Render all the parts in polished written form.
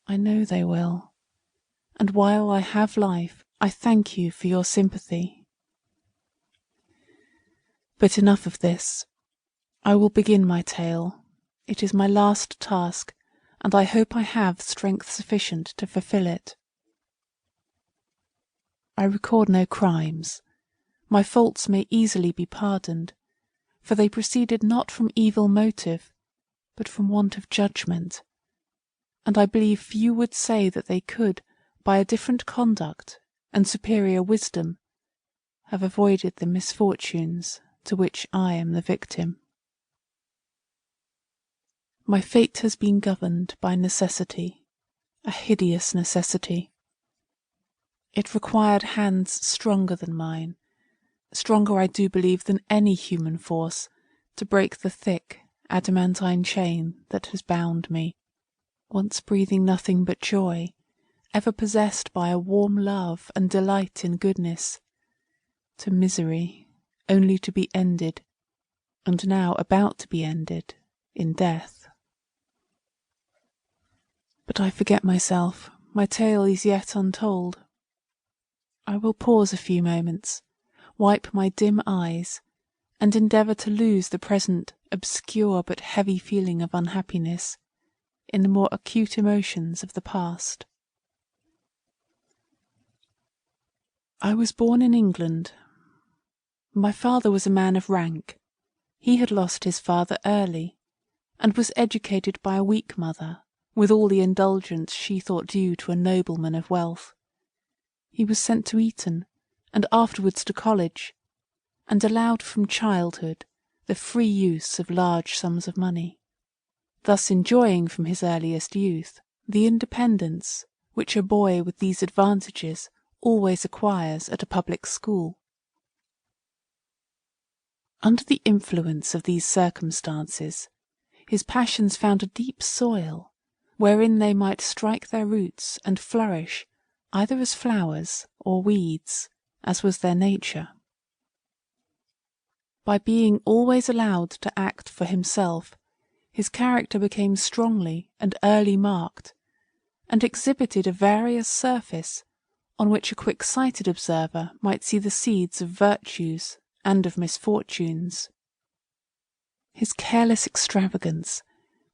I know they will, and while I have life, I thank you for your sympathy. But enough of this. I will begin my tale. It is my last task, and I hope I have strength sufficient to fulfill it. I record no crimes. My faults may easily be pardoned, for they proceeded not from evil motive, but from want of judgment, and I believe few would say that they could, by a different conduct and superior wisdom, have avoided the misfortunes to which I am the victim. My fate has been governed by necessity, a hideous necessity. It required hands stronger than mine, stronger I do believe than any human force, to break the thick adamantine chain that has bound me, once breathing nothing but joy, ever possessed by a warm love and delight in goodness, to misery, only to be ended, and now about to be ended, in death. But I forget myself, my tale is yet untold. I will pause a few moments, wipe my dim eyes, and endeavour to lose the present obscure but heavy feeling of unhappiness in the more acute emotions of the past. I was born in England. My father was a man of rank. He had lost his father early, and was educated by a weak mother, with all the indulgence she thought due to a nobleman of wealth. He was sent to Eton, and afterwards to college, and allowed from childhood the free use of large sums of money, thus enjoying from his earliest youth the independence which a boy with these advantages always acquires at a public school. Under the influence of these circumstances, his passions found a deep soil, wherein they might strike their roots and flourish either as flowers or weeds, as was their nature. By being always allowed to act for himself, his character became strongly and early marked, and exhibited a various surface on which a quick-sighted observer might see the seeds of virtues and of misfortunes. His careless extravagance,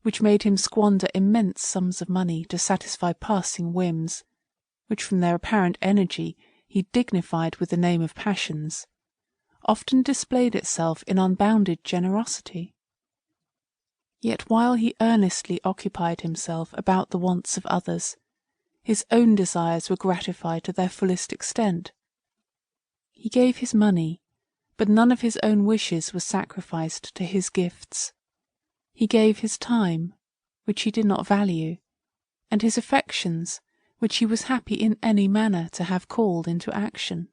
which made him squander immense sums of money to satisfy passing whims, which from their apparent energy he dignified with the name of passions, often displayed itself in unbounded generosity. Yet while he earnestly occupied himself about the wants of others, his own desires were gratified to their fullest extent. He gave his money, but none of his own wishes was sacrificed to his gifts. He gave his time, which he did not value, and his affections, which he was happy in any manner to have called into action.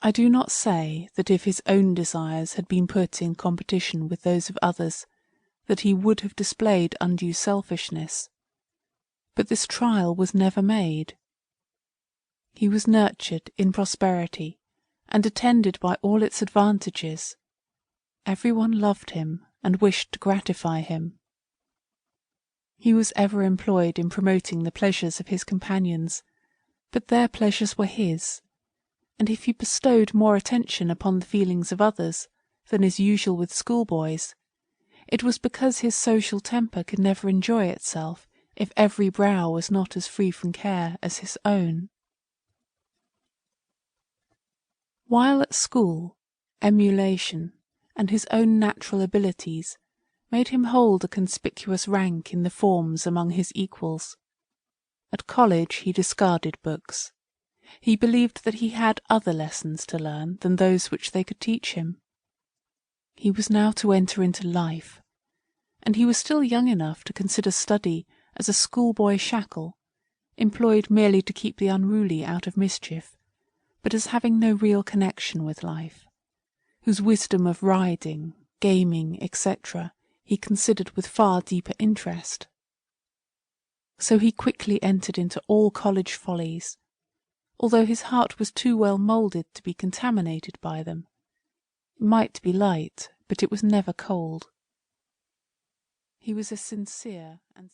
I do not say that if his own desires had been put in competition with those of others, that he would have displayed undue selfishness, but this trial was never made. He was nurtured in prosperity, and attended by all its advantages. Every one loved him, and wished to gratify him. He was ever employed in promoting the pleasures of his companions, but their pleasures were his, and if he bestowed more attention upon the feelings of others than is usual with schoolboys, it was because his social temper could never enjoy itself if every brow was not as free from care as his own. While at school, emulation, and his own natural abilities made him hold a conspicuous rank in the forms among his equals. At college he discarded books. He believed that he had other lessons to learn than those which they could teach him. He was now to enter into life, and he was still young enough to consider study as a schoolboy shackle, employed merely to keep the unruly out of mischief, but as having no real connection with life, whose wisdom of riding, gaming, etc., he considered with far deeper interest. So he quickly entered into all college follies, although his heart was too well moulded to be contaminated by them. It might be light, but it was never cold. He was a sincere and